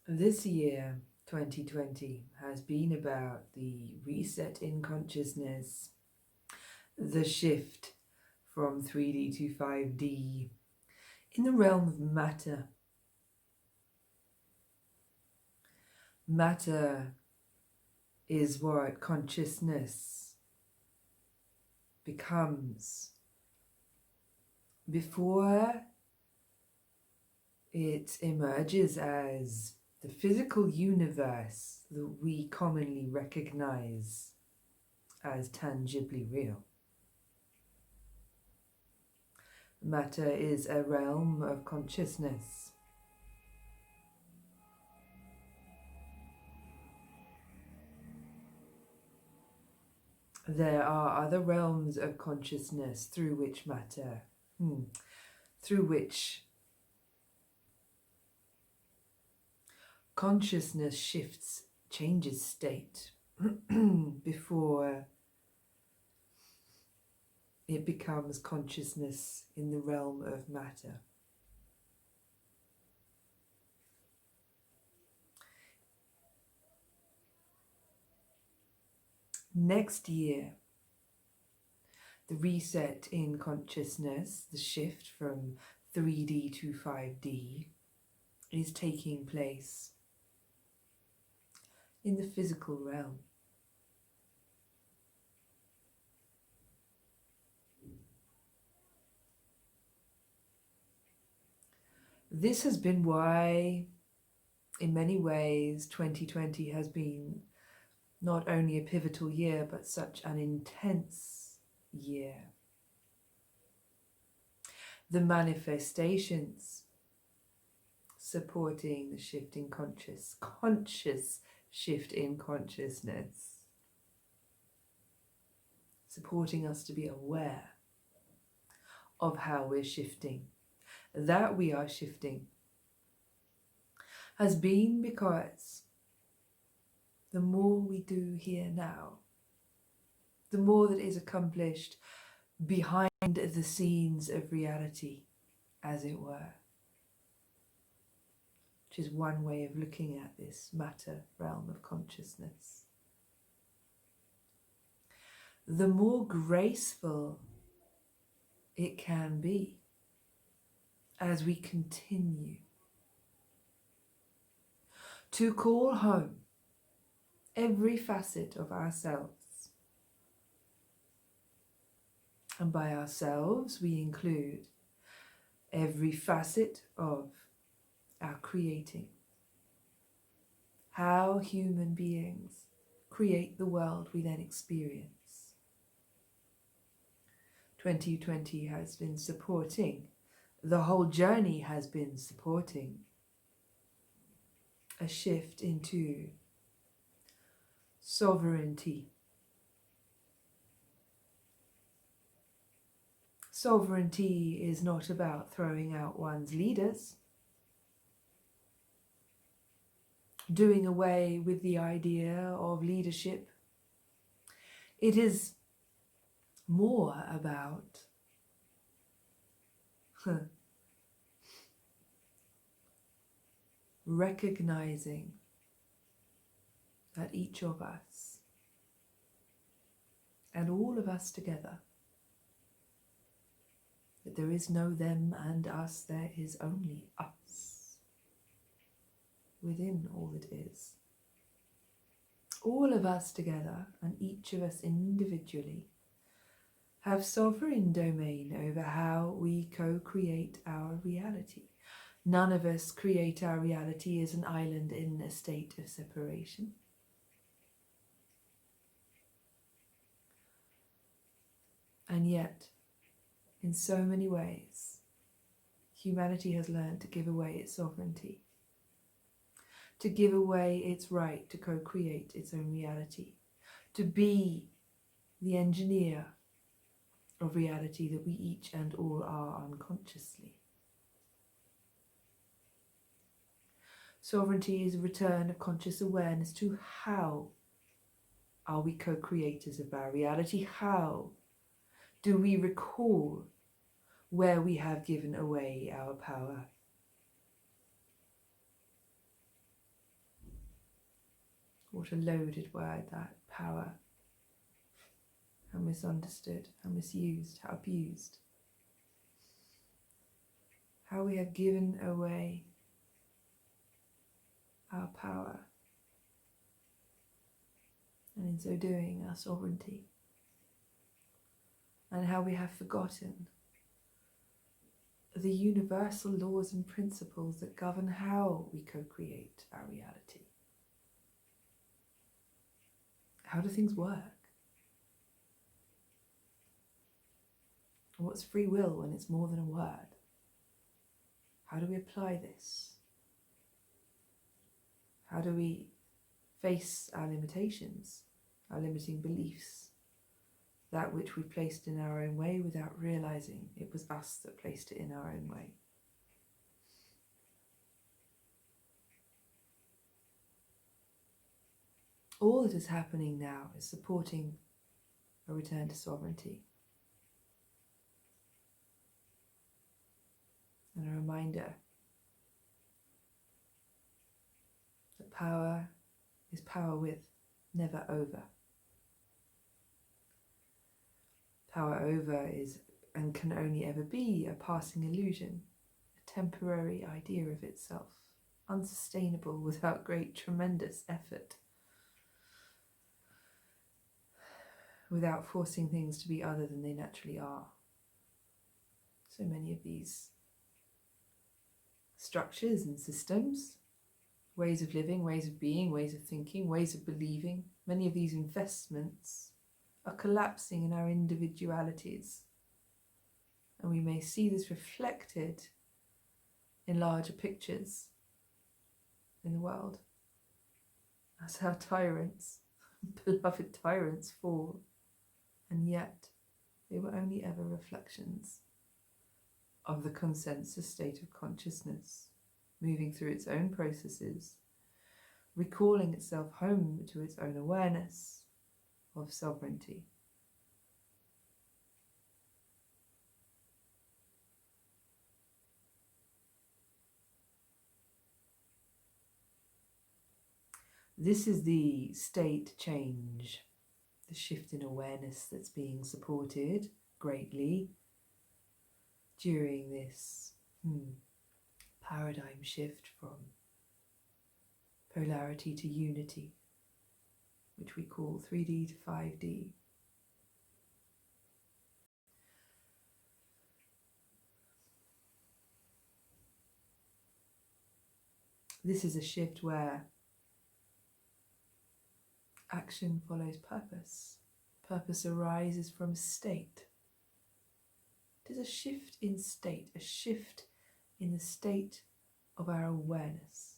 This year, 2020, has been about the reset in consciousness, the shift from 3D to 5D in the realm of matter. Matter is what consciousness becomes before it emerges as the physical universe that we commonly recognize as tangibly real. Matter is a realm of consciousness. There are other realms of consciousness through which consciousness changes state before it becomes consciousness in the realm of matter. Next year, the reset in consciousness, the shift from 3D to 5D, is taking place in the physical realm. This has been why, in many ways, 2020 has been not only a pivotal year, but such an intense year. The manifestations supporting the shift in conscious shift in consciousness, supporting us to be aware of how we're shifting, that we are shifting, has been because the more we do here now, the more that is accomplished behind the scenes of reality, as it were, which is one way of looking at this matter realm of consciousness. The more graceful it can be as we continue to call home every facet of ourselves. And by ourselves, we include every facet of our creating. How human beings create the world we then experience. 2020 has been supporting, the whole journey has been supporting a shift into sovereignty. Sovereignty is not about throwing out one's leaders, doing away with the idea of leadership. It is more about recognizing that each of us and all of us together, that there is no them and us, there is only us within all that is. All of us together and each of us individually have sovereign domain over how we co-create our reality. None of us create our reality as an island in a state of separation. And yet, in so many ways, humanity has learned to give away its sovereignty, to give away its right to co-create its own reality, to be the engineer of reality that we each and all are unconsciously. Sovereignty is a return of conscious awareness to how are we co-creators of our reality? How do we recall where we have given away our power? What a loaded word, that power. How misunderstood, how misused, how abused. How we have given away our power, and in so doing our sovereignty. And how we have forgotten the universal laws and principles that govern how we co-create our reality. How do things work? What's free will when it's more than a word? How do we apply this? How do we face our limitations, our limiting beliefs, that which we placed in our own way without realizing it was us that placed it in our own way? All that is happening now is supporting a return to sovereignty. And a reminder that power is power with, never over. Power over is and can only ever be a passing illusion, a temporary idea of itself, unsustainable without great, tremendous effort, without forcing things to be other than they naturally are. So many of these structures and systems, ways of living, ways of being, ways of thinking, ways of believing, many of these investments are collapsing in our individualities. And we may see this reflected in larger pictures in the world as our tyrants, beloved tyrants, fall. And yet they were only ever reflections of the consensus state of consciousness, moving through its own processes, recalling itself home to its own awareness of sovereignty. This is the state change, the shift in awareness that's being supported greatly during this paradigm shift from polarity to unity, which we call 3D to 5D. This is a shift where action follows purpose. Purpose arises from state. It is a shift in state, a shift in the state of our awareness.